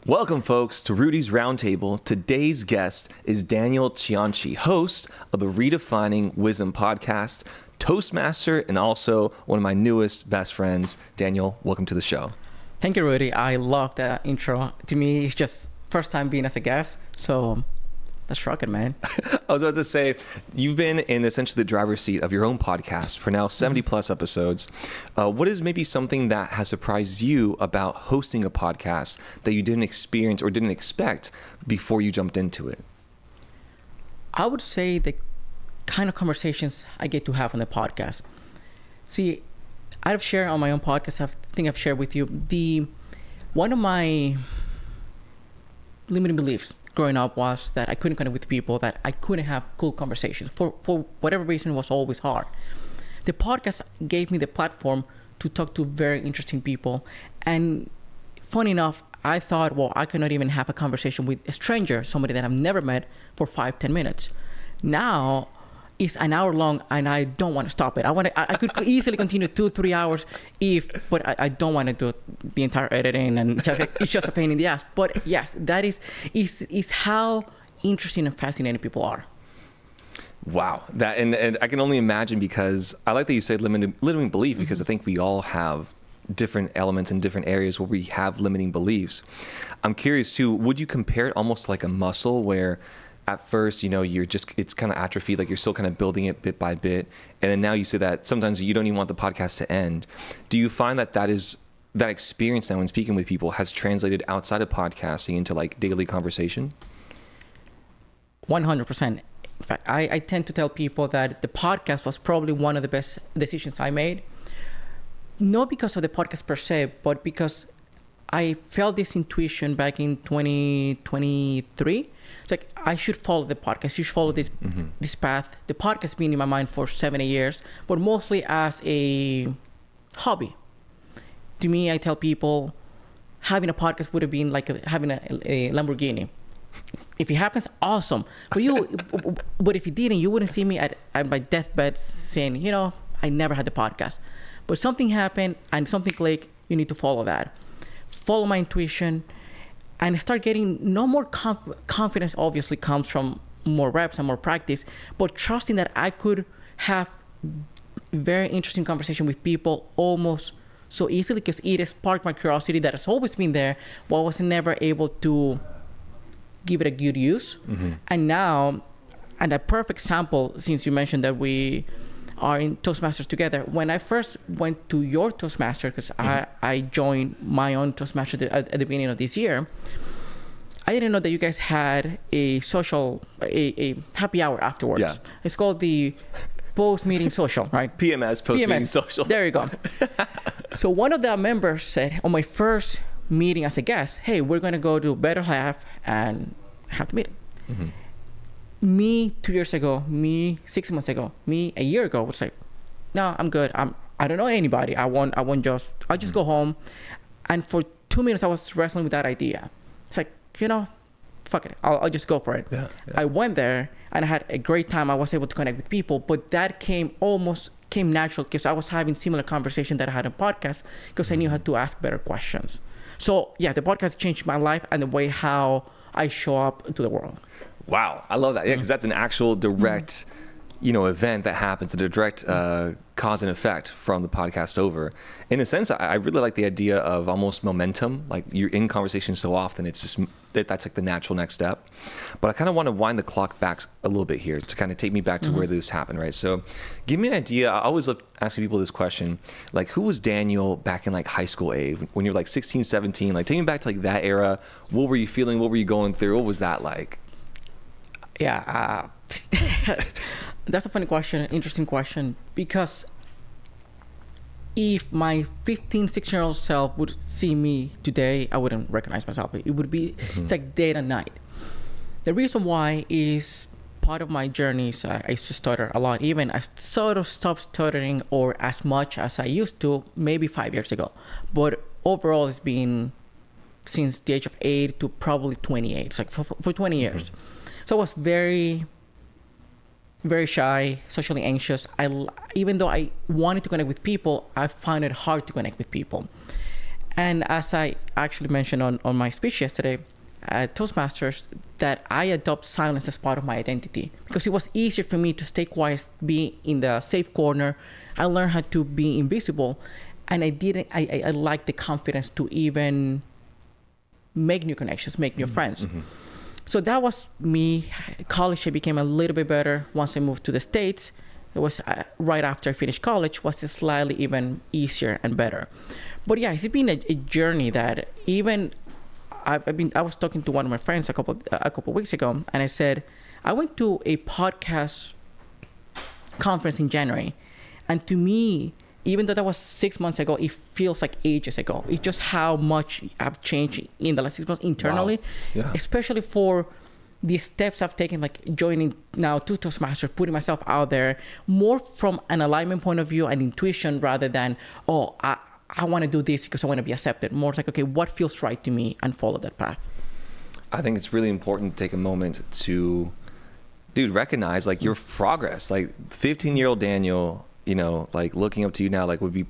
Welcome, folks, to Rudy's Roundtable. Today's guest is Daniel Cianci, host of the Redefining Wisdom podcast, Toastmaster, and also one of my newest best friends. Daniel, welcome to the show. Thank you, Rudy. I love that intro. To me, it's just first time being as a guest, so let's rock it, man. I was about to say, you've been in essentially the driver's seat of your own podcast for now 70 plus episodes. What is maybe something that has surprised you about hosting a podcast that you didn't experience or didn't expect before you jumped into it? I would say the kind of conversations I get to have on the podcast. See, I've shared on my own podcast, I think I've shared with you, one of my limiting beliefs growing up was that I couldn't connect with people, that I couldn't have cool conversations. For whatever reason, it was always hard. The podcast gave me the platform to talk to very interesting people. And funny enough, I thought, well, I could not even have a conversation with a stranger, somebody that I've never met, for 5-10 minutes. Now, it's an hour long and I don't want to stop it. I could easily continue 2-3 hours but I don't want to do the entire editing, and it's just a pain in the ass. But yes, that is how interesting and fascinating people are. Wow. That and I can only imagine, because I like that you said limiting belief, because I think we all have different elements in different areas where we have limiting beliefs. I'm curious too, would you compare it almost like a muscle where at first, it's kind of atrophied, like you're still kind of building it bit by bit. And then now you say that sometimes you don't even want the podcast to end. Do you find that that experience now when speaking with people has translated outside of podcasting into like daily conversation? 100%. In fact, I tend to tell people that the podcast was probably one of the best decisions I made. Not because of the podcast per se, but because I felt this intuition back in 2023. It's like, I should follow the podcast. You should follow this path. The podcast has been in my mind for 7-8 years, but mostly as a hobby. To me, I tell people having a podcast would have been like having a Lamborghini. If it happens, awesome. But if it didn't, you wouldn't see me at my deathbed saying, I never had the podcast. But something happened and something clicked. You need to follow that. Follow my intuition. And start getting no more confidence. Obviously comes from more reps and more practice, but trusting that I could have very interesting conversation with people almost so easily, because it has sparked my curiosity that has always been there, but I was never able to give it a good use. And now, and a perfect sample, since you mentioned that we are in Toastmasters together. When I first went to your Toastmaster, because I joined my own Toastmaster at the beginning of this year, I didn't know that you guys had a happy hour afterwards. Yeah. It's called the post-meeting social, right? PMS, post-meeting social. There you go. So one of the members said on my first meeting as a guest, hey, we're going to go to Better Half and have the meeting. Me 2 years ago, me 6 months ago, me a year ago was like, no, I'm good. I don't know anybody. I'll just go home. And for 2 minutes, I was wrestling with that idea. It's like, fuck it. I'll just go for it. Yeah. I went there and I had a great time. I was able to connect with people, but that came natural because I was having similar conversation that I had on podcasts, because I knew how to ask better questions. So yeah, the podcast changed my life and the way how I show up to the world. Wow, I love that. Yeah, because that's an actual direct, event that happens, a direct cause and effect from the podcast over. In a sense, I really like the idea of almost momentum. Like, you're in conversation so often, it's just that's like the natural next step. But I kind of want to wind the clock back a little bit here to kind of take me back to where this happened, right? So, give me an idea. I always love asking people this question, like, who was Daniel back in like high school age, when you were like 16, 17? Like, take me back to like that era. What were you feeling? What were you going through? What was that like? Yeah, that's a funny question, interesting question, because if my 16-year-old self would see me today, I wouldn't recognize myself. It would be, it's like day and night. The reason why is part of my journey is I used to stutter a lot. Even I sort of stopped stuttering or as much as I used to maybe 5 years ago. But overall, it's been since the age of 8 to probably 28. It's like for 20 years. So I was very, very shy, socially anxious. Even though I wanted to connect with people, I found it hard to connect with people. And as I actually mentioned on my speech yesterday at Toastmasters, that I adopt silence as part of my identity because it was easier for me to stay quiet, be in the safe corner. I learned how to be invisible, and I lacked the confidence to even make new connections, make new friends. Mm-hmm. So that was me. College, I became a little bit better once I moved to the States. It was right after I finished college, was slightly even easier and better. But yeah, it's been a journey that even I was talking to one of my friends a couple of weeks ago, and I said, I went to a podcast conference in January, and to me, even though that was 6 months ago, it feels like ages ago. It's just how much I've changed in the last 6 months internally, wow. Yeah. Especially for the steps I've taken, like joining now two Toastmasters, putting myself out there, more from an alignment point of view and intuition rather than, I want to do this because I want to be accepted. More like, okay, what feels right to me, and follow that path. I think it's really important to take a moment to, recognize like your progress. Like 15-year-old Daniel, like looking up to you now, like would be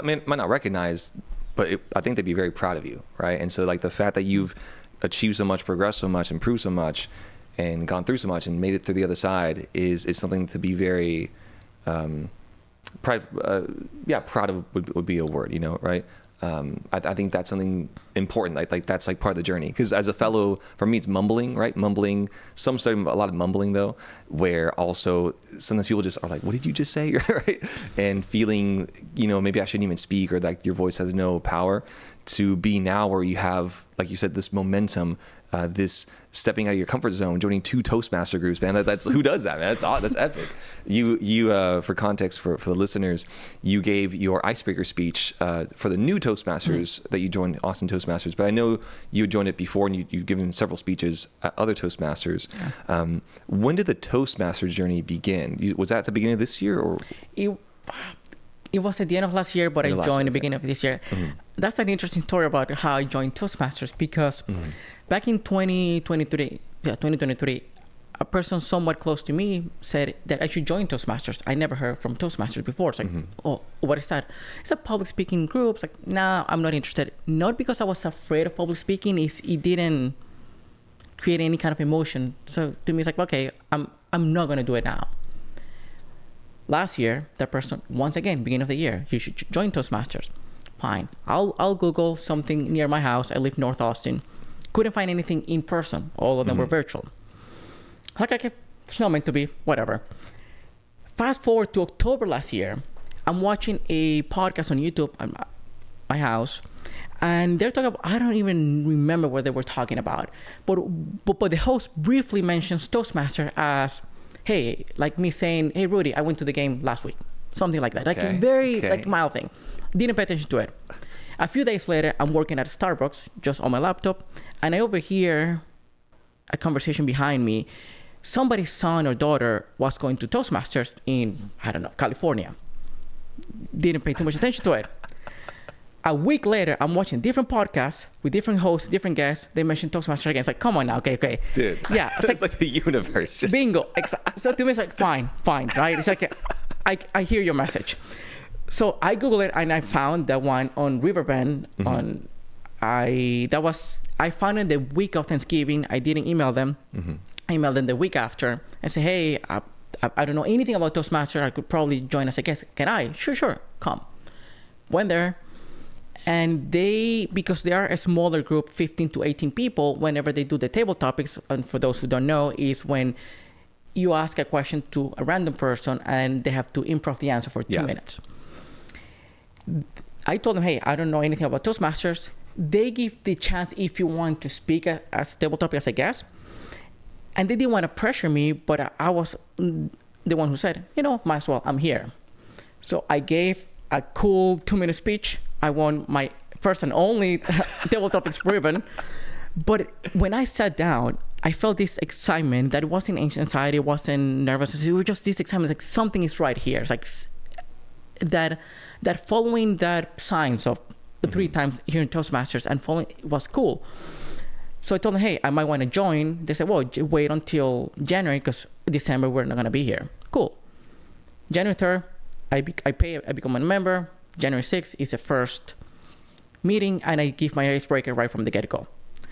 might not recognize, but I think they'd be very proud of you, right? And so like the fact that you've achieved so much, progressed so much, improved so much, and gone through so much, and made it through the other side is something to be very proud of would be a word, right? I think that's something important. Like that's like part of the journey. Because as a fellow, for me, it's mumbling, right? Mumbling. A lot of mumbling though, where also sometimes people just are like, "What did you just say?" Right? And feeling, maybe I shouldn't even speak, or like your voice has no power. To be now where you have, like you said, this momentum, this stepping out of your comfort zone, joining two Toastmaster groups, man. That's who does that, man? That's epic. You for context for the listeners, you gave your icebreaker speech for the new Toastmasters that you joined, Austin Toastmasters. But I know you joined it before, and you've given several speeches at other Toastmasters. Yeah. When did the Toastmasters journey begin? Was that at the beginning of this year, or? It was at the end of last year, but I joined the beginning of this year. Mm-hmm. That's an interesting story about how I joined Toastmasters, because back in 2023, a person somewhat close to me said that I should join Toastmasters. I never heard from Toastmasters before. It's like, oh, what is that? It's a public speaking group. It's like, nah, I'm not interested. Not because I was afraid of public speaking. It didn't create any kind of emotion. So to me, it's like, okay, I'm not going to do it now. Last year, that person, once again, beginning of the year, you should join Toastmasters. Fine. I'll Google something near my house. I live North Austin. Couldn't find anything in person. All of them were virtual. Like, okay, it's not meant to be, whatever. Fast forward to October last year, I'm watching a podcast on YouTube at my house, and they're talking about, I don't even remember what they were talking about, but the host briefly mentions Toastmaster as, hey, like me saying, hey, Rudy, I went to the game last week. Something like that. Like a very like mild thing. Didn't pay attention to it. A few days later, I'm working at Starbucks, just on my laptop, and I overhear a conversation behind me. Somebody's son or daughter was going to Toastmasters in, California. Didn't pay too much attention to it. A week later, I'm watching different podcasts with different hosts, different guests. They mentioned Toastmasters again. It's like, come on now, okay. Dude, yeah, it's like the universe. Just bingo. So to me, it's like, fine, right? It's like, I hear your message. So I Googled it, and I found that one on Riverbend. I found it the week of Thanksgiving. I didn't email them. I emailed them the week after and said, hey, I don't know anything about Toastmasters. I could probably join as a guest. Can I? Sure, come. Went there. And because they are a smaller group, 15 to 18 people, whenever they do the table topics, and for those who don't know, is when you ask a question to a random person and they have to improv the answer for 2 minutes. I told them, hey, I don't know anything about Toastmasters. They give the chance if you want to speak as table topic as a guest. And they didn't want to pressure me, but I was the one who said, might as well, I'm here. So I gave a cool 2-minute speech. I won my first and only table topics ribbon. But when I sat down, I felt this excitement that it wasn't anxiety, it wasn't nervousness. It was just this excitement. It's like something is right here. It's like that following that signs of 3 times here in Toastmasters and following was cool. So I told them, hey, I might want to join. They said, well, wait until January because December we're not going to be here. Cool. January 3rd, I become a member. January 6th is the first meeting, and I give my icebreaker right from the get-go.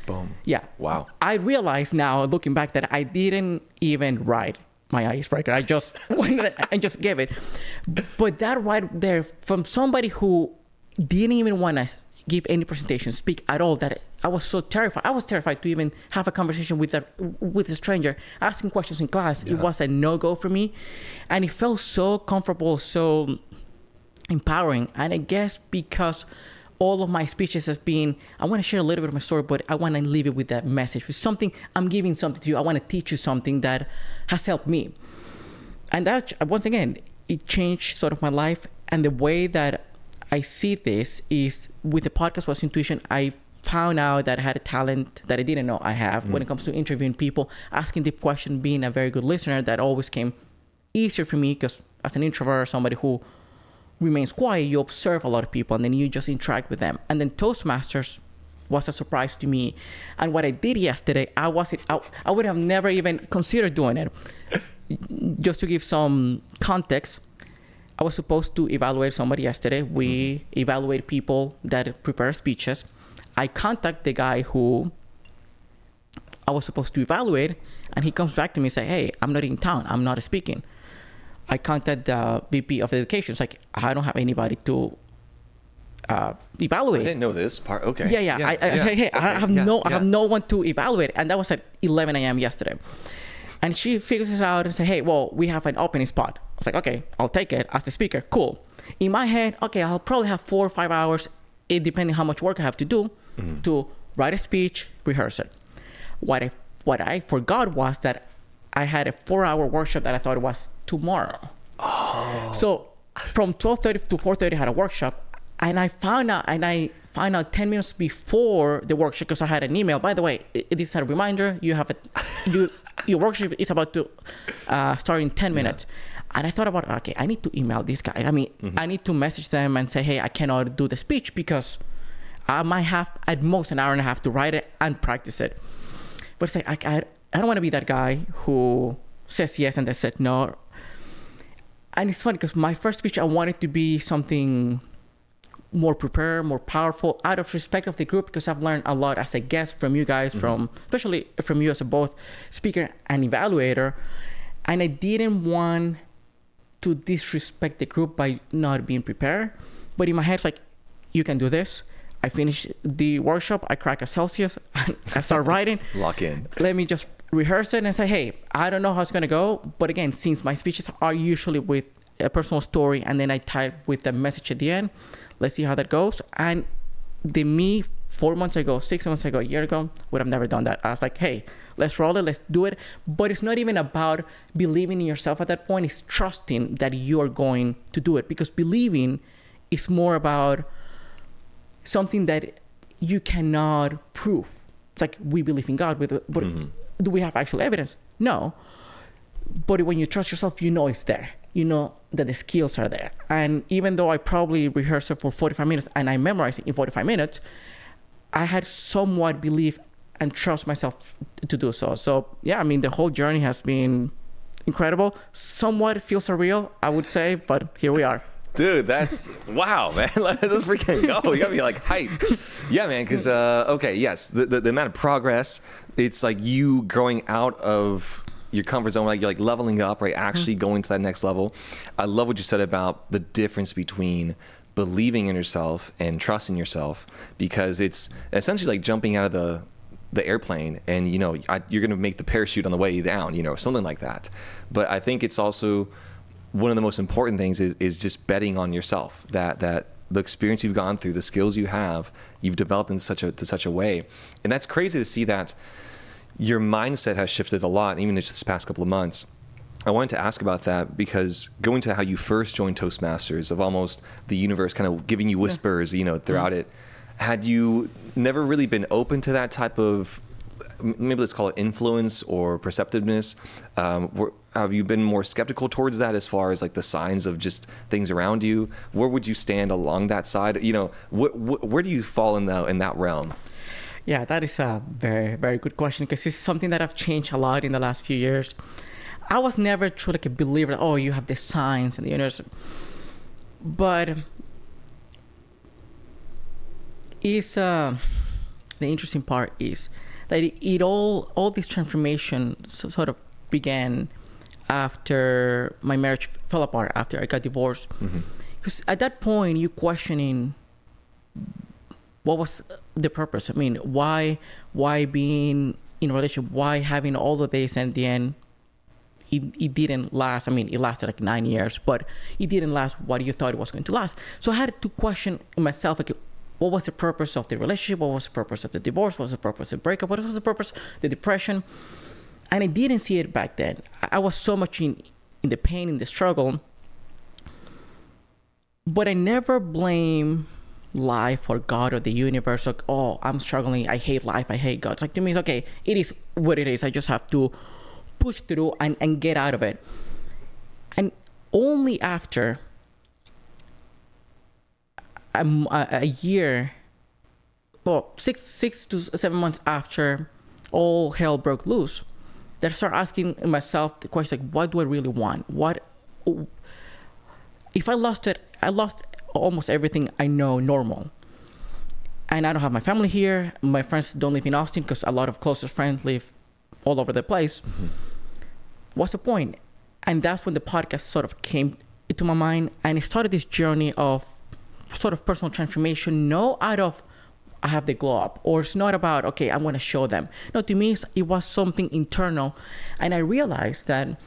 Boom. Yeah. Wow. I realize now, looking back, that I didn't even write my icebreaker. I just went and just gave it. But that right there, from somebody who didn't even want to give any presentation, speak at all, that I was so terrified. I was terrified to even have a conversation with a stranger, asking questions in class. Yeah. It was a no-go for me. And it felt so comfortable, so empowering. And I guess because all of my speeches has been, I want to share a little bit of my story, but I want to leave it with that message. With something, I'm giving something to you. I want to teach you something that has helped me. And that, once again, it changed sort of my life. And the way that I see this is with the podcast was intuition. I found out that I had a talent that I didn't know I have when it comes to interviewing people, asking deep questions, being a very good listener. That always came easier for me because as an introvert, somebody who remains quiet, you observe a lot of people and then you just interact with them. And then Toastmasters was a surprise to me. And what I did yesterday, I would have never even considered doing it. Just to give some context, I was supposed to evaluate somebody yesterday. We evaluate people that prepare speeches. I contact the guy who I was supposed to evaluate, and he comes back to me and say, "Hey, I'm not in town. I'm not speaking." I contact the VP of Education. It's like, I don't have anybody to evaluate. I didn't know this part. Okay. Yeah. I have no one to evaluate, and that was at 11 a.m. yesterday. And she figures it out and say, "Hey, well, we have an opening spot." I was like, "Okay, I'll take it as the speaker. Cool." In my head, okay, I'll probably have 4 or 5 hours, depending how much work I have to do, to write a speech, rehearse it. What I forgot was that I had a 4-hour workshop that I thought it was tomorrow. Oh. So from 12:30 to 4:30, I had a workshop, and I found out 10 minutes before the workshop, because I had an email. By the way, it is a reminder. Your workshop is about to start in 10 minutes. And I thought about, okay, I need to email these guys. I mean, I need to message them and say, "Hey, I cannot do the speech because I might have at most an hour and a half to write it and practice it." But it's like, I don't want to be that guy who says yes and then said no. And it's funny because my first speech, I wanted to be something more prepared, more powerful, out of respect of the group, because I've learned a lot as a guest from you guys, especially from you as a both speaker and evaluator. And I didn't want to disrespect the group by not being prepared. But in my head, it's like, you can do this. I finish the workshop, I crack a Celsius, and I start writing. Lock in. Let me just rehearse it and say, "Hey, I don't know how it's going to go." But again, since my speeches are usually with a personal story and then I type with the message at the end, let's see how that goes. And the me 4 months ago, 6 months ago, a year ago, would have never done that. I was like, "Hey, let's roll it, let's do it." But it's not even about believing in yourself at that point. It's trusting that you're going to do it, because believing is more about something that you cannot prove. It's like, we believe in God, but do we have actual evidence? No. But when you trust yourself, you know it's there. You know that the skills are there. And even though I probably rehearsed it for 45 minutes and I memorized it in 45 minutes, I had somewhat belief and trust myself to do so. So yeah, I mean, the whole journey has been incredible. Somewhat feels surreal, I would say, but here we are. Dude, that's wow, man. Let's freaking go. You gotta be like hyped. Yeah, man, because okay, yes, the amount of progress, it's like you growing out of your comfort zone, like you're like leveling up, right? Actually going to that next level. I love what you said about the difference between believing in yourself and trusting yourself, because it's essentially like jumping out of the airplane and you're gonna make the parachute on the way down, something like that. But I think it's also one of the most important things is just betting on yourself, that the experience you've gone through, the skills you've developed in to such a way. And that's crazy to see that your mindset has shifted a lot, even in just this past couple of months. I wanted to ask about that, because going to how you first joined Toastmasters, of almost the universe kind of giving you whispers, throughout it, had you never really been open to that type of, maybe let's call it influence or perceptiveness? Have you been more skeptical towards that, as far as like the signs of just things around you? Where would you stand along that side? Where do you fall in that realm? Yeah, that is a very, very good question, because it's something that I've changed a lot in the last few years. I was never truly like a believer, oh, you have the signs and the universe. But is the interesting part is that all this transformation sort of began after my marriage fell apart, after I got divorced. Because at that point, you questioning what was the purpose. I mean, why being in a relationship? Why having all of this, and at the end, it didn't last. I mean, it lasted like 9 years, but it didn't last what you thought it was going to last. So I had to question myself, like, what was the purpose of the relationship? What was the purpose of the divorce? What was the purpose of the breakup? What was the purpose of the depression? And I didn't see it back then. I was so much in the pain, in the struggle. But I never blame life or God or the universe. Like, oh, I'm struggling. I hate life. I hate God. It's like, to me, it's okay. It is what it is. I just have to push through and get out of it. And only after a year, well, 6 to 7 months after all hell broke loose, that I started asking myself the question, like, what do I really want? If I lost it, I lost almost everything I know normal. And I don't have my family here. My friends don't live in Austin because a lot of closest friends live all over the place. What's the point? And that's when the podcast sort of came into my mind, and it started this journey of sort of personal transformation, no out of I have the glow up, or it's not about, okay, I'm going to show them. No, to me, it was something internal. And I realized that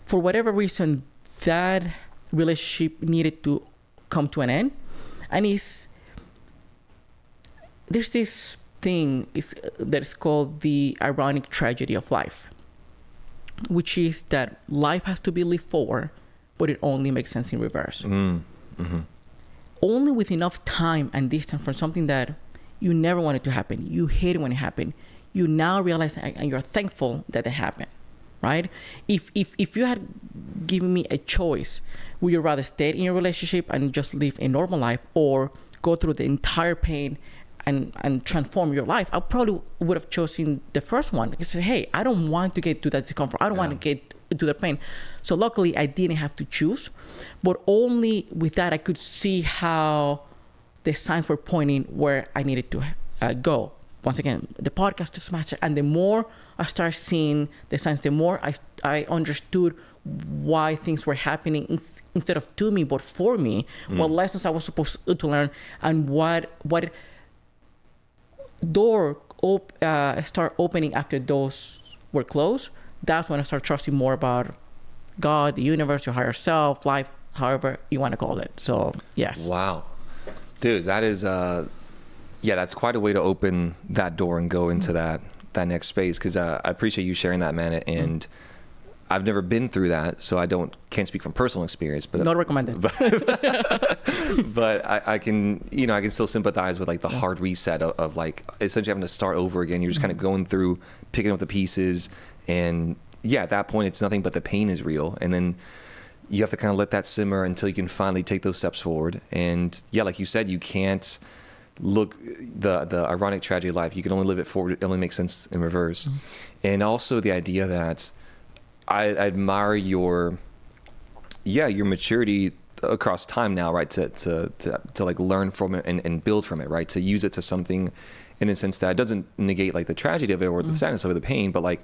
for whatever reason, that relationship needed to come to an end. And there's this thing that is called the ironic tragedy of life, which is that life has to be lived forward, but it only makes sense in reverse. Only with enough time and distance from something that you never wanted to happen, you hate it when it happened, you now realize and you're thankful that it happened, right? If you had given me a choice, would you rather stay in your relationship and just live a normal life, or go through the entire pain and transform your life? I probably would have chosen the first one, because, hey, I don't want to get to that discomfort. I don't want to get to the pain. So luckily I didn't have to choose, but only with that I could see how the signs were pointing where I needed to go. Once again, the podcast to smash it. And the more I started seeing the signs, the more I understood why things were happening instead of to me, but for me, what lessons I was supposed to learn, and what door start opening after those were closed. That's when I started trusting more about God, the universe, your higher self, life, however you want to call it. So, yes. Wow. Dude, that is, that's quite a way to open that door and go into that next space. Because I appreciate you sharing that, man. And I've never been through that, so I can't speak from personal experience. But not recommended. But I can still sympathize with like the hard reset of like essentially having to start over again. You're just kind of going through, picking up the pieces, and at that point it's nothing but the pain is real, and then you have to kind of let that simmer until you can finally take those steps forward. And like you said, you can't look the ironic tragedy of life. You can only live it forward. It only makes sense in reverse. And also the idea that I admire your maturity across time now, right? To like learn from it and build from it, right? To use it to something in a sense that doesn't negate like the tragedy of it or the sadness of it, the pain, but like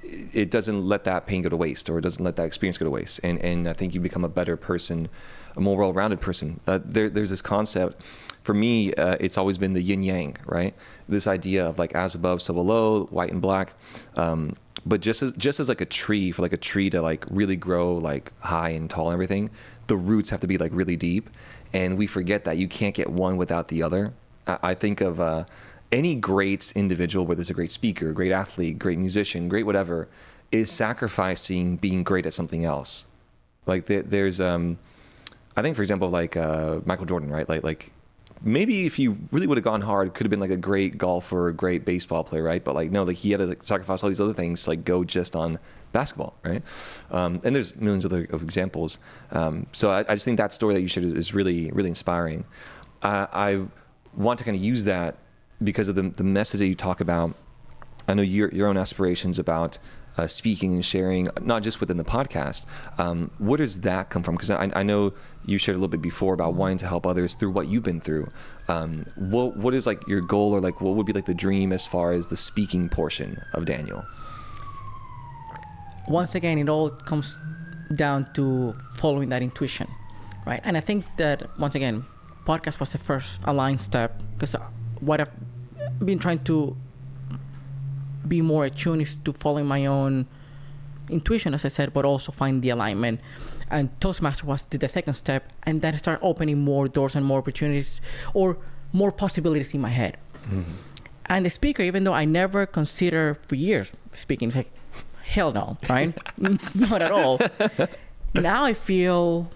it doesn't let that pain go to waste, or it doesn't let that experience go to waste. And I think you become a better person, a more well-rounded person. There's this concept for me, it's always been the yin yang, right? This idea of like as above, so below, white and black. But just as like a tree, for like a tree to like really grow like high and tall and everything, the roots have to be like really deep. And we forget that you can't get one without the other. I think of any great individual, whether it's a great speaker, great athlete, great musician, great whatever, is sacrificing being great at something else. Like there's, I think for example, like Michael Jordan, right? Like maybe if you really would have gone hard, could have been like a great golfer, a great baseball player, right? But like no, like he had to like sacrifice all these other things to like go just on basketball, right? And there's millions of examples. So I just think that story that you shared is really, really inspiring. I want to kind of use that because of the message that you talk about I know your own aspirations about speaking and sharing, not just within the podcast. Where does that come from? Because I know you shared a little bit before about wanting to help others through what you've been through. What is like your goal, or like what would be like the dream as far as the speaking portion of Daniel? Once again, it all comes down to following that intuition, right? And I think that, once again, podcast was the first aligned step, because what I've been trying to be more attuned is to following my own intuition, as I said, but also find the alignment. And Toastmaster was the second step, and then start opening more doors and more opportunities, or more possibilities in my head. Mm-hmm. And the speaker, even though I never considered for years speaking, it's like, hell no, right? Not at all. Now I feel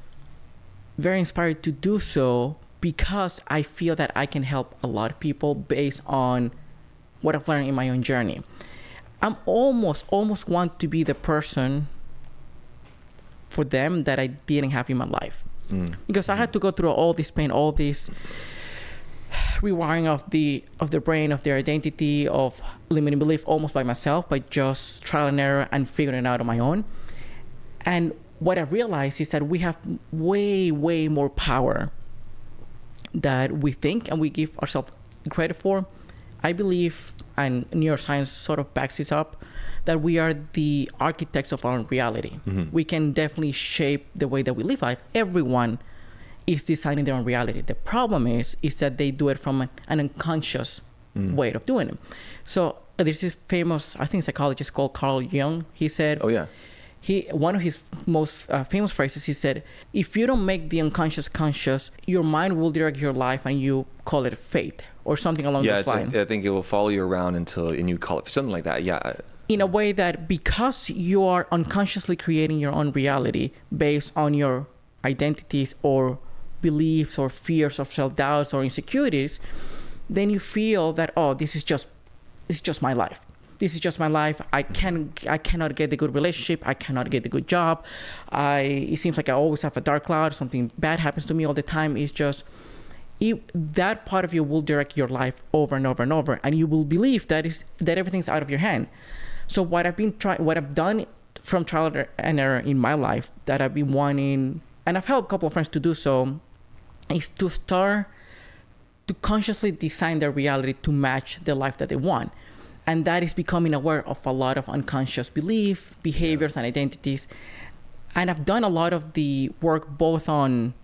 very inspired to do so, because I feel that I can help a lot of people based on what I've learned in my own journey. I'm almost want to be the person for them that I didn't have in my life. Because I had to go through all this pain, all this rewiring of the brain, of their identity, of limiting belief, almost by myself, by just trial and error and figuring it out on my own. And what I realized is that we have way more power that we think and we give ourselves credit for. I believe, and neuroscience sort of backs this up, that we are the architects of our own reality. Mm-hmm. We can definitely shape the way that we live life. Everyone is designing their own reality. The problem is that they do it from an unconscious way of doing it. So there's this famous, I think, psychologist called Carl Jung. He said, "Oh yeah." One of his most famous phrases, he said, if you don't make the unconscious conscious, your mind will direct your life, and you call it fate or something along those lines. I think it will follow you around and you call it something like that. Yeah. In a way that, because you are unconsciously creating your own reality based on your identities or beliefs or fears or self-doubts or insecurities, then you feel that, oh, this is just my life. This is just my life. I cannot get the good relationship. I cannot get the good job. It seems like I always have a dark cloud. Something bad happens to me all the time. It's just, that part of you will direct your life over and over and over, and you will believe that everything's out of your hand. So what I've done from trial and error in my life, that I've been wanting, and I've helped a couple of friends to do so, is to start to consciously design their reality to match the life that they want. And that is becoming aware of a lot of unconscious belief, behaviors, and identities. And I've done a lot of the work both on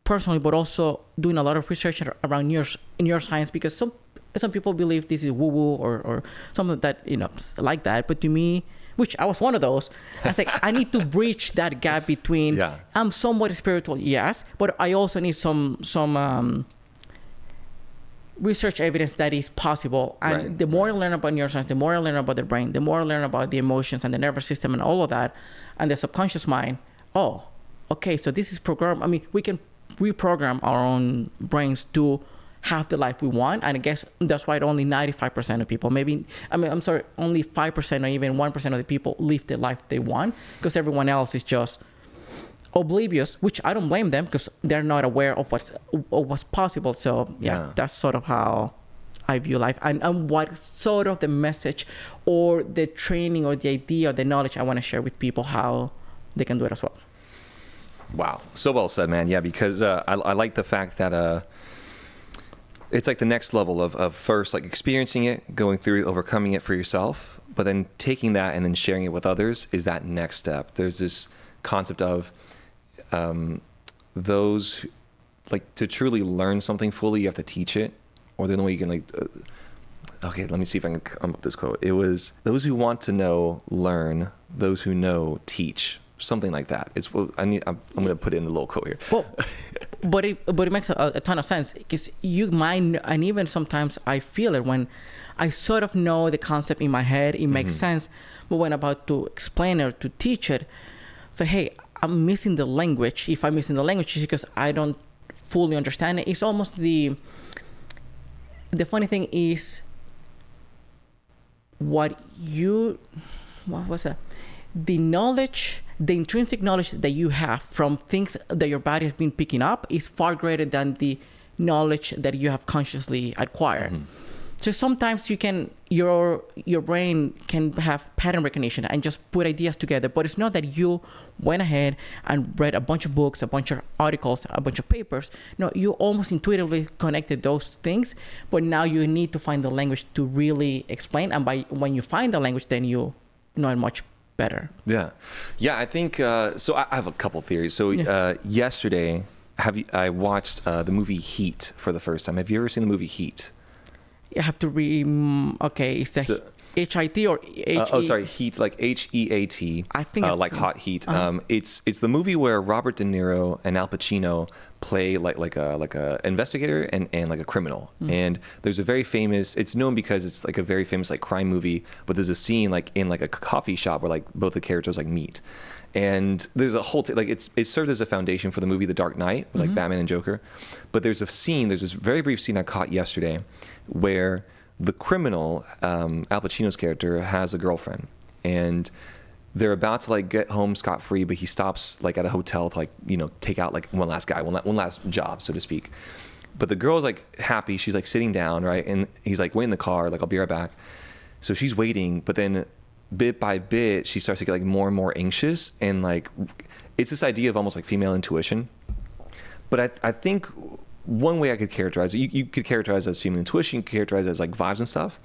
personally, but also doing a lot of research around neuroscience, because some people believe this is woo-woo or something that, like that. But to me, which I was one of those, I was like, I need to bridge that gap between, I'm somewhat spiritual, yes, but I also need some research evidence that is possible. And the more I learn about neuroscience, the more I learn about the brain, the more I learn about the emotions and the nervous system and all of that, and the subconscious mind. Oh, okay, so this is programmed. I mean, we can reprogram our own brains to have the life we want. And I guess that's why only 95% of people, only 5% or even 1% of the people live the life they want, because everyone else is just oblivious, which I don't blame them, because they're not aware of what's possible. So that's sort of how I view life, and what sort of the message or the training or the idea or the knowledge I want to share with people, how they can do it as well. Wow, so well said, man. Yeah, because I like the fact that it's like the next level of first like experiencing it, going through, overcoming it for yourself, but then taking that and then sharing it with others is that next step. There's this concept of those who, like, to truly learn something fully, you have to teach it, or the only way you can okay, let me see if I can come up with this quote. It was, those who want to know, learn, those who know, teach. Something like that. It's what I'm going to put in the little quote here. Well, but it makes a ton of sense, because you might, and even sometimes I feel it when I sort of know the concept in my head, it makes sense, but when I'm about to explain it or to teach it, say, hey, I'm missing the language. If I'm missing the language, it's because I don't fully understand it. It's almost the funny thing is what was that? The knowledge, the intrinsic knowledge that you have from things that your body has been picking up is far greater than the knowledge that you have consciously acquired. So sometimes your brain can have pattern recognition and just put ideas together, but it's not that you went ahead and read a bunch of books, a bunch of articles, a bunch of papers. No, you almost intuitively connected those things, but now you need to find the language to really explain. And when you find the language, then you know it much better. Yeah. I think so. I have a couple theories. So yesterday, I watched the movie Heat for the first time. Have you ever seen the movie Heat? You have to okay, is that H-I-T or H-E? Sorry, Heat, like H-E-A-T. I think like Hot Heat. It's the movie where Robert De Niro and Al Pacino play like a investigator and like a criminal. And there's a very famous, it's known because it's like a very famous like crime movie, but there's a scene like in like a coffee shop where like both the characters like meet. And there's a whole it served as a foundation for the movie The Dark Knight, like Batman and Joker. But there's this very brief scene I caught yesterday where the criminal, Al Pacino's character, has a girlfriend, and they're about to like get home scot-free, but he stops like at a hotel to like, take out like one last job, so to speak. But the girl's like happy, she's like sitting down, right? And he's like, wait in the car, like I'll be right back. So she's waiting, but then bit by bit, she starts to get like more and more anxious, and like it's this idea of almost like female intuition. But I think one way I could characterize it, you could characterize it as female intuition, you could characterize it as like vibes and stuff.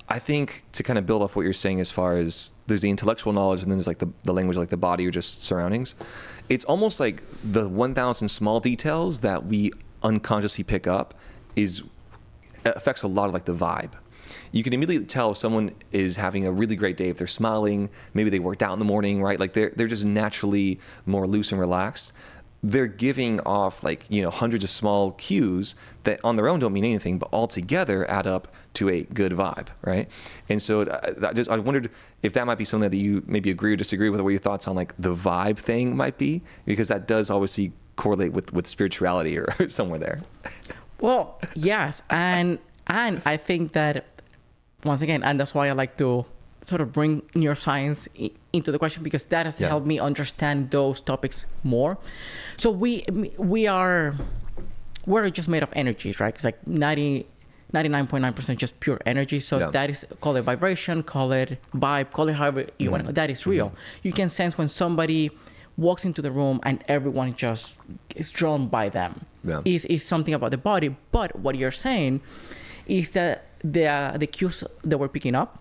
I think to kind of build off what you're saying as far as there's the intellectual knowledge and then there's like the language, like the body or just surroundings. It's almost like the 1,000 small details that we unconsciously pick up affects a lot of like the vibe. You can immediately tell if someone is having a really great day, if they're smiling, maybe they worked out in the morning, right? Like they're just naturally more loose and relaxed. They're giving off like, hundreds of small cues that on their own don't mean anything, but all together add up to a good vibe, right? And so I wondered if that might be something that you maybe agree or disagree with, or what your thoughts on like the vibe thing might be, because that does obviously correlate with spirituality or somewhere there. Well, yes. And I think that once again, and that's why I like to sort of bring neuroscience into the question, because that has helped me understand those topics more. So we're just made of energies, right? It's like 99.9% just pure energy. So that is, call it vibration, call it vibe, call it however you want to. That is real. You can sense when somebody walks into the room and everyone just is drawn by them. Is something about the body. But what you're saying is that the cues that we're picking up,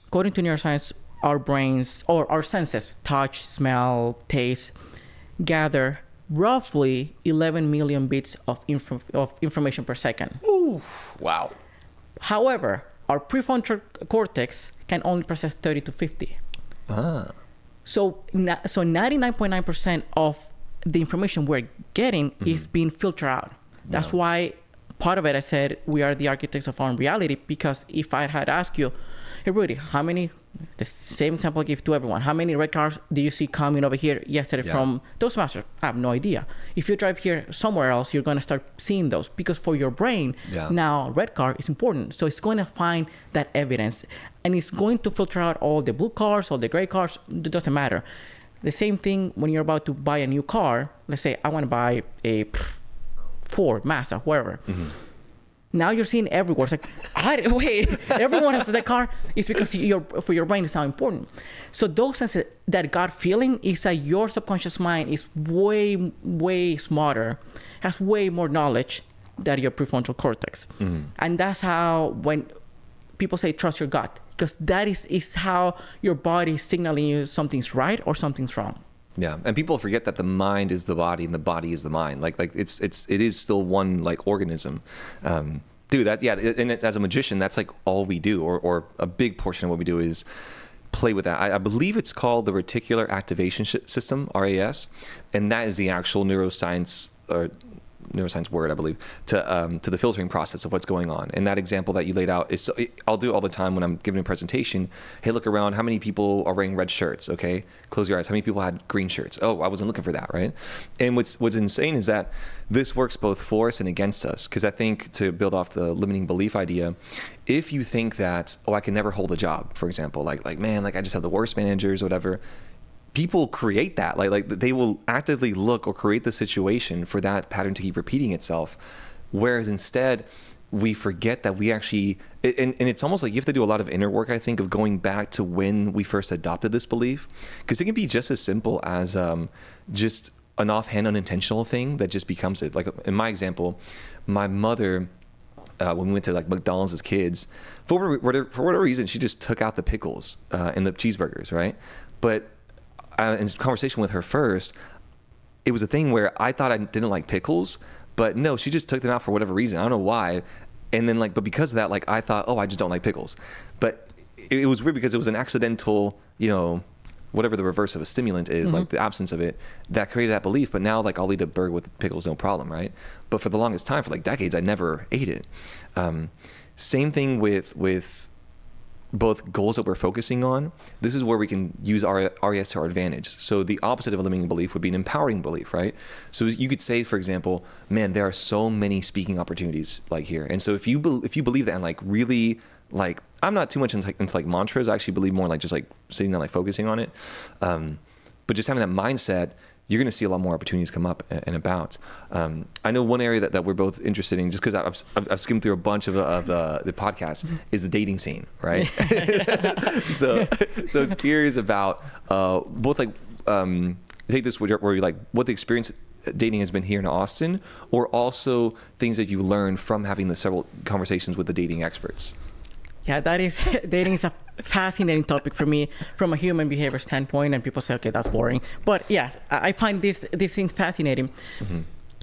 according to neuroscience, our brains or our senses, touch, smell, taste, gather roughly 11 million bits of information per second. Ooh, wow. However, our prefrontal cortex can only process 30 to 50. So 99.9% of the information we're getting is being filtered out. That's why part of it, I said, we are the architects of our own reality, because if I had asked you, hey, Rudy, the same example I give to everyone, how many red cars do you see coming over here yesterday from Toastmasters? I have no idea. If you drive here somewhere else, you're going to start seeing those, because for your brain, now red car is important. So it's going to find that evidence, and it's going to filter out all the blue cars, all the gray cars. It doesn't matter. The same thing when you're about to buy a new car. Let's say I want to buy a Ford, Mazda, wherever. Now you're seeing everywhere. It's like, wait, everyone has that car. It's because for your brain, it's not important. So those senses, that gut feeling, is that your subconscious mind is way, way smarter, has way more knowledge than your prefrontal cortex. And that's how, when people say trust your gut, because that is how your body is signaling you something's right or something's wrong. Yeah, and people forget that the mind is the body and the body is the mind. Like it is still one like organism. And as a magician, that's like all we do, or a big portion of what we do is play with that. I believe it's called the reticular activation system, RAS, and that is the actual neuroscience word, I believe, to the filtering process of what's going on. And that example that you laid out is, I'll do it all the time when I'm giving a presentation. Hey, look around. How many people are wearing red shirts? Okay, close your eyes. How many people had green shirts? Oh, I wasn't looking for that, right? And what's insane is that this works both for us and against us. Because I think, to build off the limiting belief idea, if you think that, I can never hold a job, for example, like man, like I just have the worst managers or whatever. People create that, like they will actively look or create the situation for that pattern to keep repeating itself. Whereas instead, we forget that we actually, and it's almost like you have to do a lot of inner work, I think, of going back to when we first adopted this belief, because it can be just as simple as just an offhand unintentional thing that just becomes it. Like in my example, my mother, when we went to like McDonald's as kids, for whatever reason, she just took out the pickles in the cheeseburgers, right? But in conversation with her first, it was a thing where I thought I didn't like pickles, but no, she just took them out for whatever reason. I don't know why. And then but because of that, I thought, oh, I just don't like pickles. But it was weird because it was an accidental, whatever the reverse of a stimulant is, like the absence of it, that created that belief. But now I'll eat a burger with pickles, no problem, right? But for the longest time, for decades, I never ate it. Same thing with both goals that we're focusing on. This is where we can use RES to our advantage. So the opposite of a limiting belief would be an empowering belief, right? So you could say, for example, man, there are so many speaking opportunities here. And so if you believe that and really, I'm not too much into mantras. I actually believe more just sitting down, focusing on it. But just having that mindset, you're going to see a lot more opportunities come up and about. I know one area that we're both interested in, just because I've skimmed through a bunch of the podcasts, is the dating scene, right? so I was curious about both take this where you what the experience dating has been here in Austin, or also things that you learned from having the several conversations with the dating experts. Yeah, dating is a fascinating topic for me from a human behavior standpoint, and people say, okay, that's boring. But yes, I find these things fascinating.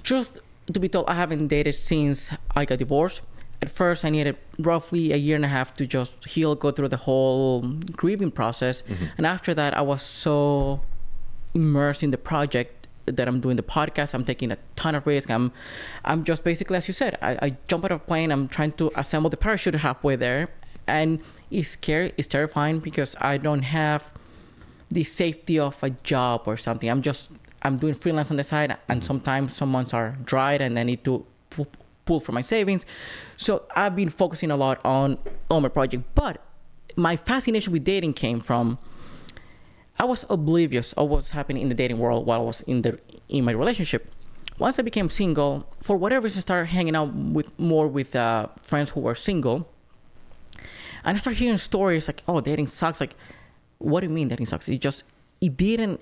Truth to be told, I haven't dated since I got divorced. At first, I needed roughly a year and a half to just heal, go through the whole grieving process. And after that, I was so immersed in the project that I'm doing the podcast. I'm taking a ton of risk. I'm just basically, as you said, I jump out of a plane. I'm trying to assemble the parachute halfway there. And it's scary, it's terrifying, because I don't have the safety of a job or something. I'm doing freelance on the side, and sometimes some months are dried and I need to pull from my savings. So I've been focusing a lot on my project. But my fascination with dating came from, I was oblivious of what's happening in the dating world while I was in my relationship. Once I became single, for whatever reason, I started hanging out more with friends who were single. And I started hearing stories like, oh, dating sucks. Like, what do you mean dating sucks? It didn't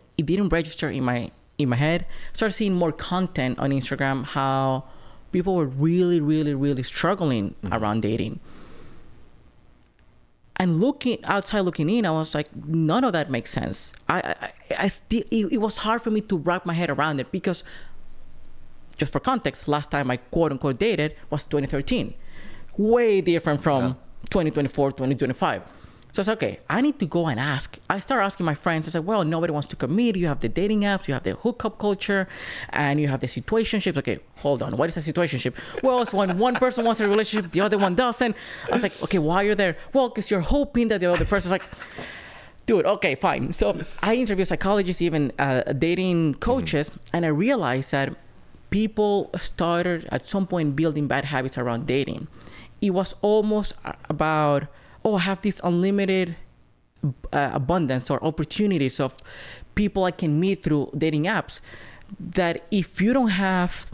register in my head. Started seeing more content on Instagram, how people were really, really, really struggling around dating. And looking in, I was like, none of that makes sense. It was hard for me to wrap my head around it, because, just for context, last time I quote unquote dated was 2013. Way different from 2024, 2025. So it's okay, I need to go and ask. I started asking my friends. I said, well, nobody wants to commit. You have the dating apps, you have the hookup culture, and you have the situationships. Okay, hold on. What is a situationship? Well, it's when one person wants a relationship, the other one doesn't. I was like, okay, why are you there? Well, because you're hoping that the other person's like, dude, okay, fine. So I interviewed psychologists, even dating coaches, and I realized that people started at some point building bad habits around dating. It was almost about, oh, I have this unlimited abundance or opportunities of people I can meet through dating apps, that if you don't have,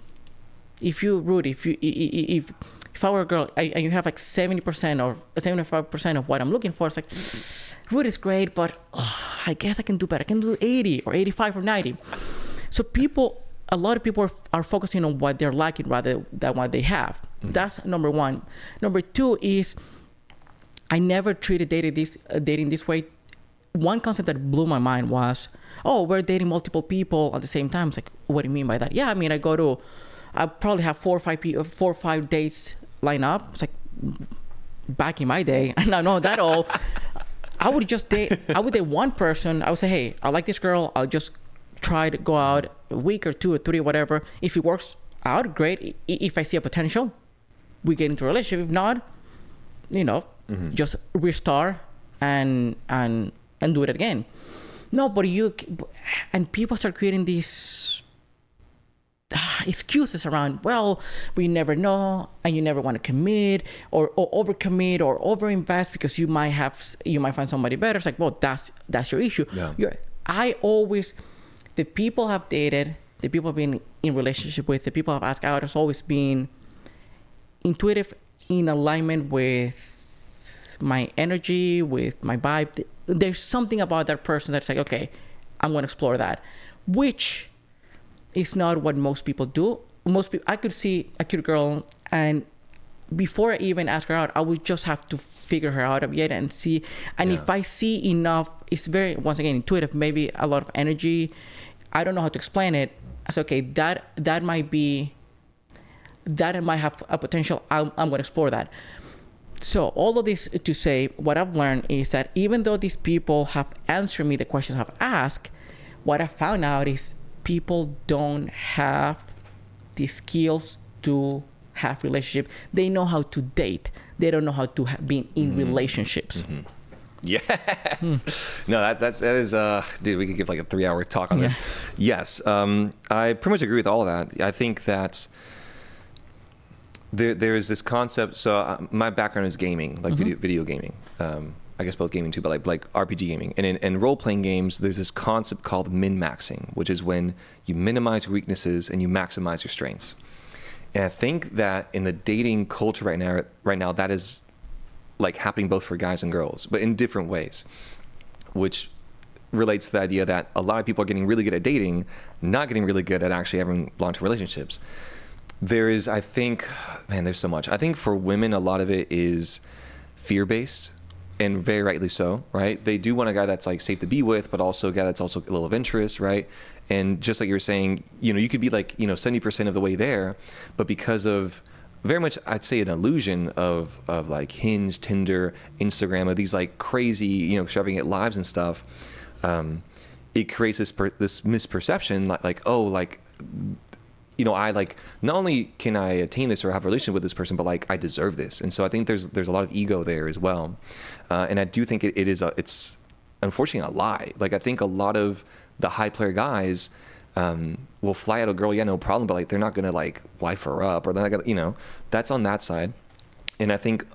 Rudy, if I were a girl and you have 70% or 75% of what I'm looking for, it's like, Rudy's great, but I guess I can do better. I can do 80 or 85 or 90. So a lot of people are focusing on what they're lacking rather than what they have. That's number one. Number two is, I never treated dating this way. One concept that blew my mind was, oh, we're dating multiple people at the same time. It's like, what do you mean by that? Yeah, I mean, I probably have 4 or 5 dates lined up. It's like, back in my day, and I know that all, I would date one person. I would say, hey, I like this girl. I'll just try to go out a week or 2 or 3 or whatever. If it works out, great. If I see a potential, we get into a relationship. If not, just restart and do it again. No, but and people start creating these excuses around, well, we never know, and you never want to commit or overcommit or overinvest because you might find somebody better. It's like, well, that's your issue. Yeah. The people I've dated, the people I've been in relationship with, the people I've asked out, has always been intuitive in alignment with my energy, with my vibe. There's something about that person that's like, okay, I'm going to explore that, which is not what most people do. Most people, I could see a cute girl, and before I even ask her out, I would just have to figure her out a bit and see. And if I see enough, it's very, once again, intuitive, maybe a lot of energy. I don't know how to explain it. I say, okay, that might have a potential. I'm going to explore that. So all of this to say, what I've learned is that even though these people have answered me the questions I've asked, what I found out is people don't have the skills to have relationship. They know how to date. They don't know how to be in relationships. Mm-hmm. Yes. No, that is dude, we could give like a 3-hour talk on this. Yes. I pretty much agree with all of that. I think that there is this concept. So my background is gaming, like video gaming. I guess both gaming too, but like RPG gaming. And in role-playing games, there's this concept called min-maxing, which is when you minimize your weaknesses and you maximize your strengths. And I think that in the dating culture right now, that is like happening both for guys and girls, but in different ways, which relates to the idea that a lot of people are getting really good at dating, not getting really good at actually having long-term relationships. There is, I think, man, there's so much. I think for women, a lot of it is fear-based, and very rightly so, right? They do want a guy that's like safe to be with, but also a guy that's also a little of interest, right? And just like you were saying, you could be like, 70% of the way there, but because of very much, I'd say, an illusion of like Hinge, Tinder, Instagram, of these like crazy, extravagant lives and stuff, it creates this misperception I like, not only can I attain this or have a relationship with this person, but like I deserve this. And so I think there's a lot of ego there as well. And I do think it's unfortunately a lie. Like I think a lot of the high player guys will fly out a girl, no problem, but like they're not gonna like wife her up, or they're not gonna, that's on that side. And I think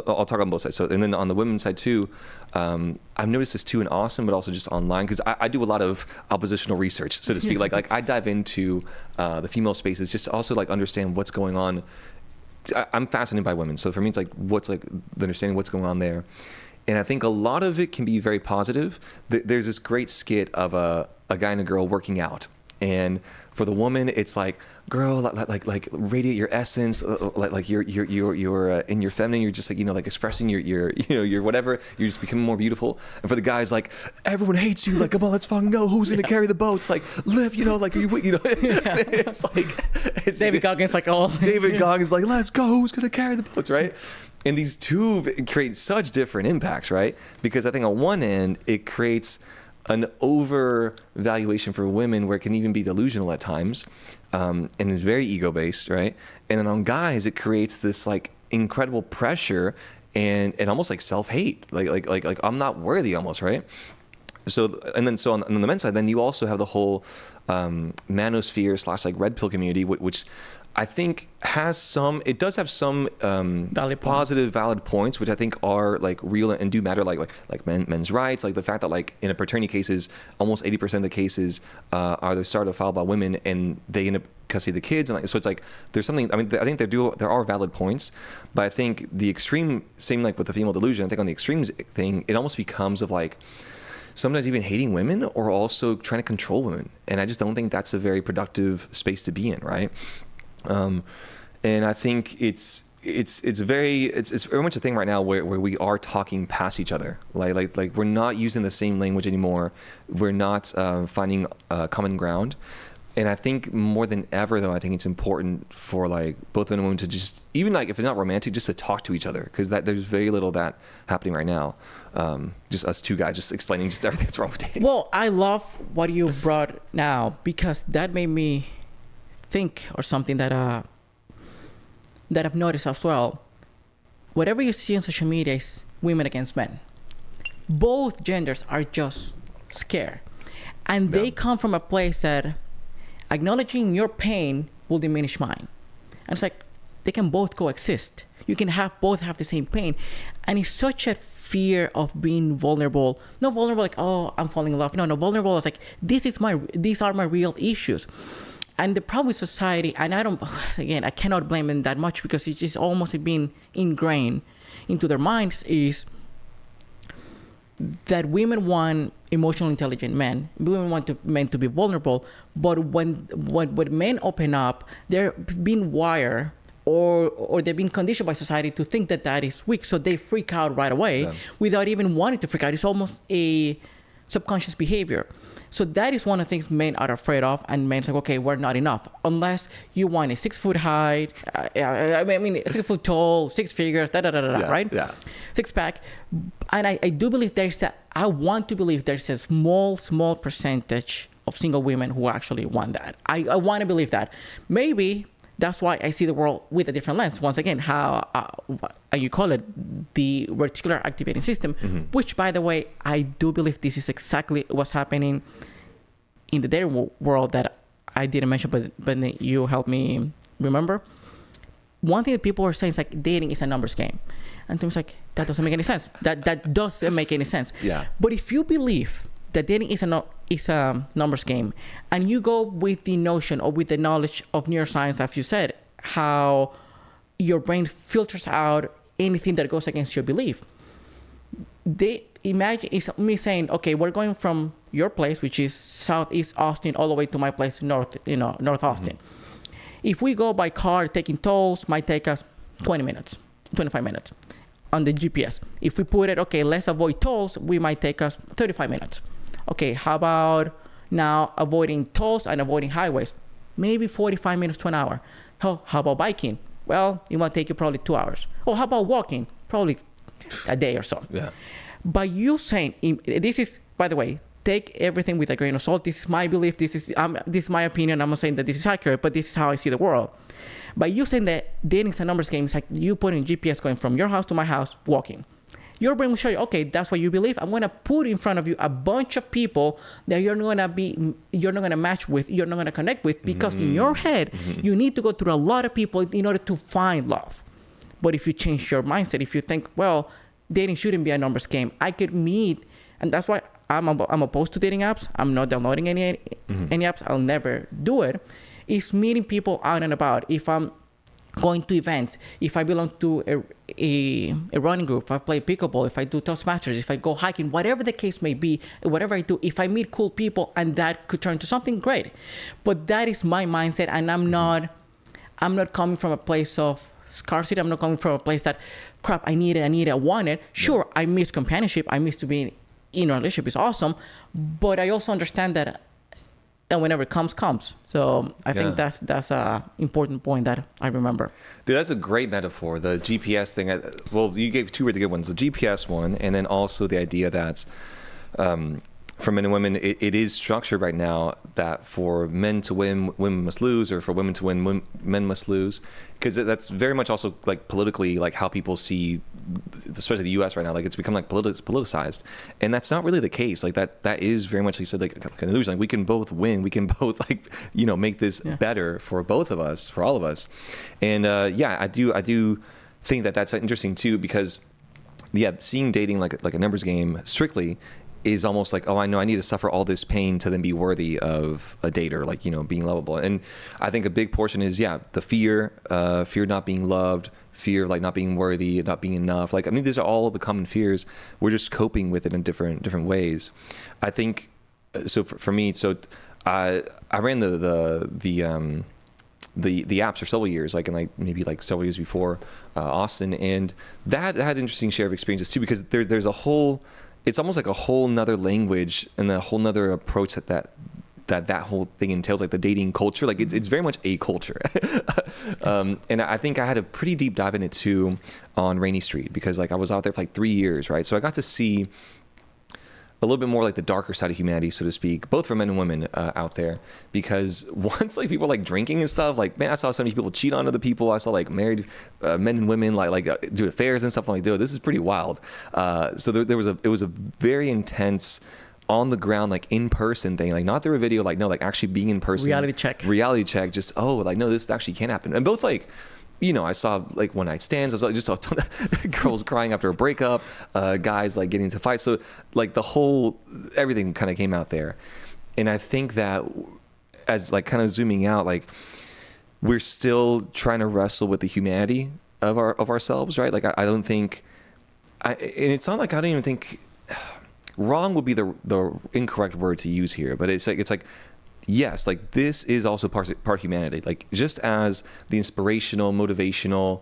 I'll talk on both sides. So, and then on the women's side too, I've noticed this too in Austin, but also just online, because I do a lot of oppositional research, so to speak. like I dive into the female spaces just to also like understand what's going on. I'm fascinated by women, so for me it's like what's like the understanding what's going on there. And I think a lot of it can be very positive. There's this great skit of a guy and a girl working out. And for the woman, it's like, girl, like radiate your essence, like you're in your feminine. You're just like, like expressing your whatever. You're just becoming more beautiful. And for the guys, like everyone hates you. Like, come on, let's fucking go. Who's gonna carry the boats? Like, lift. Like it's like David Goggins, like, oh, David Goggins, like, let's go. Who's gonna carry the boats, right? And these two create such different impacts, right? Because I think on one end, it creates an over-valuation for women where it can even be delusional at times, and it's very ego-based, right? And then on guys, it creates this like incredible pressure and almost like self-hate, like I'm not worthy almost, right? So on the men's side, then you also have the whole manosphere / like red pill community, which I think it does have some valid points, which I think are like real and do matter, like men's rights, like the fact that like in a paternity cases, almost 80% of the cases are they started filed by women and they end up custody of the kids, and like so it's like there's something. I mean, I think there are valid points, but I think the extreme, same like with the female delusion. I think on the extremes thing, it almost becomes of like sometimes even hating women or also trying to control women, and I just don't think that's a very productive space to be in, right? And I think it's very much a thing right now where we are talking past each other. Like we're not using the same language anymore. We're not finding common ground. And I think more than ever, though, I think it's important for like both men and women to just, even like if it's not romantic, just to talk to each other, because there's very little of that happening right now. Just us two guys just explaining just everything that's wrong with dating. Well, I love what you brought now, because that made me think, or something that I've noticed as well. Whatever you see on social media is women against men. Both genders are just scared, and they come from a place that acknowledging your pain will diminish mine. And it's like they can both coexist. You can both have the same pain, and it's such a fear of being vulnerable. Not vulnerable like, oh, I'm falling in love. No, vulnerable is like these are my real issues. And the problem with society, and I cannot blame them that much because it's just almost been ingrained into their minds, is that women want emotionally intelligent men. Women want men to be vulnerable. But when men open up, they're being wired or they've been conditioned by society to think that is weak. So they freak out right away without even wanting to freak out. It's almost a subconscious behavior. So that is one of the things men are afraid of, and men's like, okay, we're not enough unless you want a 6 foot high, 6 foot tall, 6 figures, right? Yeah. 6 pack. And I do believe I want to believe there's a small percentage of single women who actually want that. I want to believe that. Maybe that's why I see the world with a different lens. Once again, how you call it, the reticular activating system, which, by the way, I do believe this is exactly what's happening in the dating world that I didn't mention, but you helped me remember. One thing that people are saying is like dating is a numbers game. And Tim's like, that doesn't make any sense. That doesn't make any sense. Yeah. But if you believe that dating is a numbers game, and you go with the notion or with the knowledge of neuroscience, as you said, how your brain filters out anything that goes against your belief. Imagine it's me saying, okay, we're going from your place, which is Southeast Austin, all the way to my place, North Austin. If we go by car, taking tolls might take us 20 minutes, 25 minutes on the GPS. If we put it, okay, let's avoid tolls, we might take us 35 minutes. Okay, how about now avoiding tolls and avoiding highways? Maybe 45 minutes to an hour. How about biking? Well, it might take you probably 2 hours. Or how about walking? Probably a day or so. Yeah. By you saying, this is, by the way, take everything with a grain of salt. This is my belief. This is my opinion. I'm not saying that this is accurate, but this is how I see the world. By you saying that dating is a numbers game, it's like you putting GPS going from your house to my house, walking. Your brain will show you, okay, that's what you believe. I'm going to put in front of you a bunch of people that you're not going to match with, you're not going to connect with, because in your head, you need to go through a lot of people in order to find love. But if you change your mindset, if you think, well, dating shouldn't be a numbers game, I could meet, and that's why I'm opposed to dating apps. I'm not downloading any apps. I'll never do it. It's meeting people out and about. If I'm going to events, if I belong to a running group, if I play pickleball, if I do Toastmasters, if I go hiking, whatever the case may be, whatever I do, if I meet cool people and that could turn to something great. But that is my mindset, and I'm not coming from a place of scarcity. I'm not coming from a place that, crap, I need it, I want it. Sure, I miss companionship. I miss to be in a relationship. Is awesome. But I also understand that and whenever it comes. So I think that's a important point that I remember. Dude, that's a great metaphor. The GPS thing. Well, you gave two really good ones. The GPS one, and then also the idea that for men and women, it is structured right now that for men to win, women must lose, or for women to win, men must lose. Because that's very much also like politically, like how people see, especially the U.S. right now, like it's become like politicized, and that's not really the case. Like that is very much, like you said, like an illusion. Like we can both win, we can both make this better for both of us, for all of us. And I do think that that's interesting too, because seeing dating like a numbers game strictly is almost like, oh, I know I need to suffer all this pain to then be worthy of a date, or like, being lovable. And I think a big portion is, the fear not being loved, fear of like not being worthy, not being enough. Like, I mean, these are all the common fears. We're just coping with it in different ways. I think, so for me, I ran the apps for several years, like in like maybe like several years before Austin, and that had an interesting share of experiences too, because there's a whole, it's almost like a whole nother language and a whole nother approach that whole thing entails, like the dating culture. Like it's very much a culture. And I think I had a pretty deep dive in it too on Rainy Street, because like I was out there for like 3 years, right? So I got to see a little bit more like the darker side of humanity, so to speak, both for men and women out there. Because once like people like drinking and stuff, like, man, I saw so many people cheat on other people. I saw like married men and women like do affairs and stuff. I'm like, dude, this is pretty wild. So it was a very intense, on the ground, like in person thing, like not through a video, like no, like actually being in person. Reality check. Just like, no, this actually can happen. And both like, I saw like one night stands. I saw just a ton of girls crying after a breakup, guys like getting into fights. So like everything kind of came out there. And I think that as like kind of zooming out, like we're still trying to wrestle with the humanity of ourselves, right? Like I don't think, and it's not like I don't even think wrong would be the incorrect word to use here, but it's like yes, like this is also part humanity. Like just as the inspirational, motivational,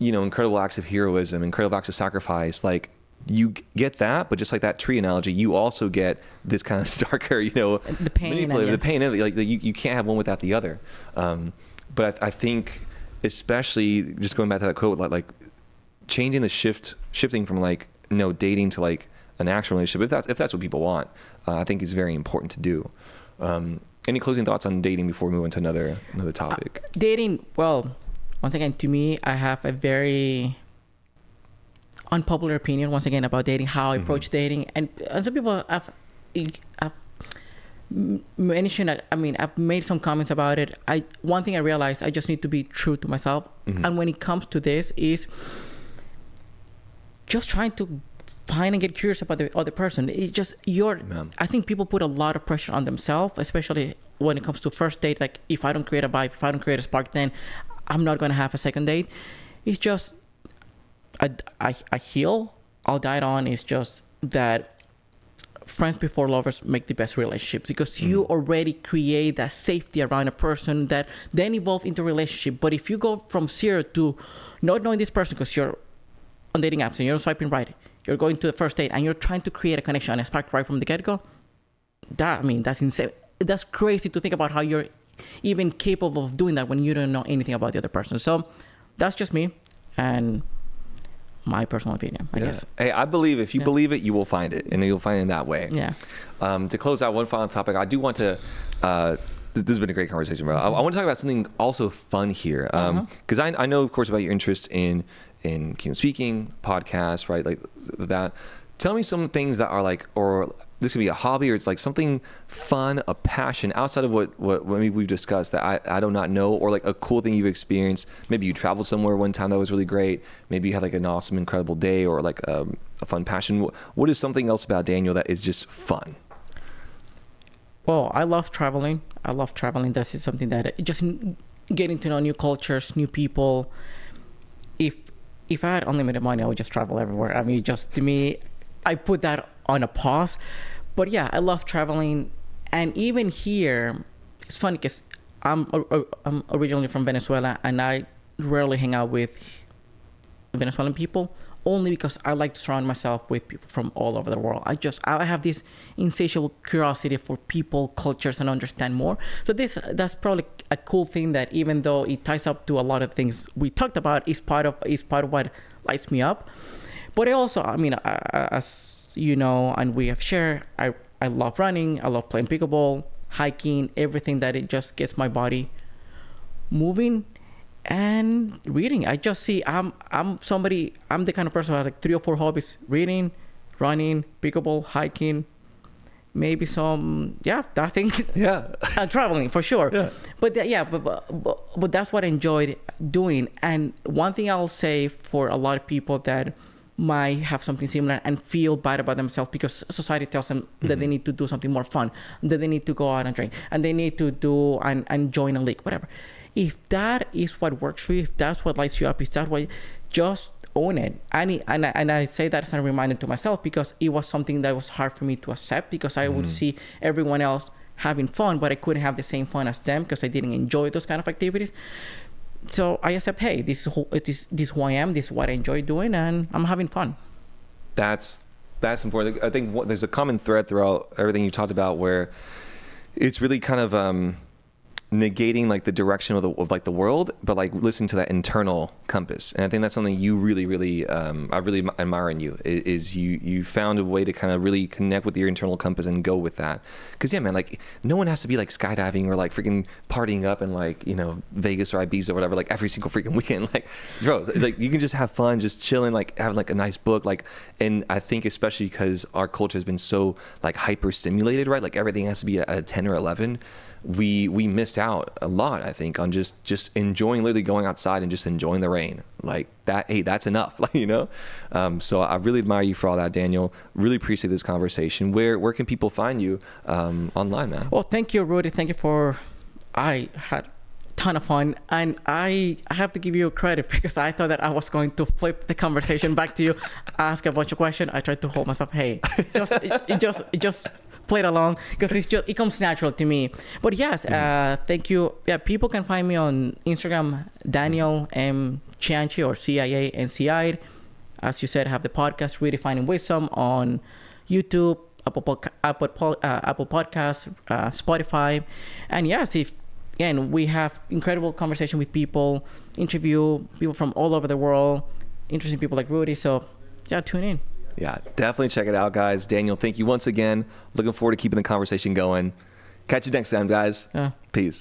incredible acts of heroism, incredible acts of sacrifice, like you get that, but just like that tree analogy, you also get this kind of darker, the pain, the pain of it. Like you can't have one without the other. But I think, especially just going back to that quote, like changing the shifting from like dating to like an actual relationship, if that's what people want, I think is very important to do. Any closing thoughts on dating before we move on to another topic? Dating, well, once again, to me, I have a very unpopular opinion once again about dating, how I approach dating, and some people have mentioned, I've made some comments about it. One thing I realized, I just need to be true to myself, and when it comes to this is just trying to find and get curious about the other person. It's just I think people put a lot of pressure on themselves, especially when it comes to first date. Like if I don't create a vibe, if I don't create a spark, then I'm not going to have a second date. It's just I heal. I'll die on is just that friends before lovers make the best relationships, because you already create that safety around a person that then evolve into a relationship. But if you go from zero to not knowing this person because you're on dating apps and you're swiping right, you're going to the first date and you're trying to create a connection and a spark right from the get-go, that's insane. That's crazy to think about how you're even capable of doing that when you don't know anything about the other person. So that's just me and my personal opinion, I guess. Hey, I believe if you believe it, you will find it, and you'll find it that way. Yeah. To close out one final topic, I do want to, this has been a great conversation, bro. I want to talk about something also fun here. Because I know, of course, about your interest in keynote speaking, podcasts, right? Like that. Tell me some things that are like, or this could be a hobby, or it's like something fun, a passion outside of what maybe we've discussed that I do not know, or like a cool thing you've experienced. Maybe you traveled somewhere one time that was really great. Maybe you had like an awesome, incredible day, or like a fun passion. What is something else about Daniel that is just fun? Well, I love traveling. That's just something that just getting to know new cultures, new people. If I had unlimited money, I would just travel everywhere. I mean, just to me, I put that on a pause. But yeah, I love traveling. And even here, it's funny because I'm originally from Venezuela, and I rarely hang out with Venezuelan people, only because I like to surround myself with people from all over the world. I have this insatiable curiosity for people, cultures, and understand more. So that's probably a cool thing that, even though it ties up to a lot of things we talked about, is part of what lights me up. But I also, as you know, and we have shared, I love running, I love playing pickleball, hiking, everything that it just gets my body moving. And reading, I just see I'm the kind of person who has like 3 or 4 hobbies: reading, running, pickleball, hiking, maybe some that thing. Traveling for sure. But that's what I enjoyed doing. And one thing I'll say for a lot of people that might have something similar and feel bad about themselves because society tells them that they need to do something more fun, that they need to go out and drink, and they need to do and join a league, whatever. If that is what works for you, if that's what lights you up, if that's what, just own it. And I say that as a reminder to myself, because it was something that was hard for me to accept, because I would see everyone else having fun, but I couldn't have the same fun as them because I didn't enjoy those kind of activities. So I accept, hey, this is who I am, this is what I enjoy doing, and I'm having fun. That's important. I think there's a common thread throughout everything you talked about, where it's really kind of negating like the direction of like the world, but like listening to that internal compass. And I think that's something you really I really admire in you, is you found a way to kind of really connect with your internal compass and go with that. Because yeah, man, like no one has to be like skydiving or like freaking partying up in like, Vegas or Ibiza or whatever, like every single freaking weekend. Like, bro, it's like you can just have fun, just chilling, like having like a nice book, like. And I think especially because our culture has been so like hyper stimulated, right? Like everything has to be at a 10 or 11. We miss out a lot, I think, on just enjoying, literally going outside and just enjoying the rain. Like that, hey, that's enough, like, so I really admire you for all that, Daniel. Really appreciate this conversation. Where can people find you online, man? Well, thank you, Rudy. Thank you for I had a ton of fun, and I have to give you credit because I thought that I was going to flip the conversation back to you, ask a bunch of questions. I tried to hold myself. Hey, it just played along because it comes natural to me. But yes, thank you. Yeah, people can find me on Instagram, Daniel M Cianci, or CIANCI. As you said, I have the podcast Redefining Wisdom on YouTube, Apple Podcasts, Spotify. And yes, again, we have incredible conversation with people, interview people from all over the world, interesting people like Rudy. So yeah, tune in. Yeah, definitely check it out, guys. Daniel, thank you once again. Looking forward to keeping the conversation going. Catch you next time, guys. Peace.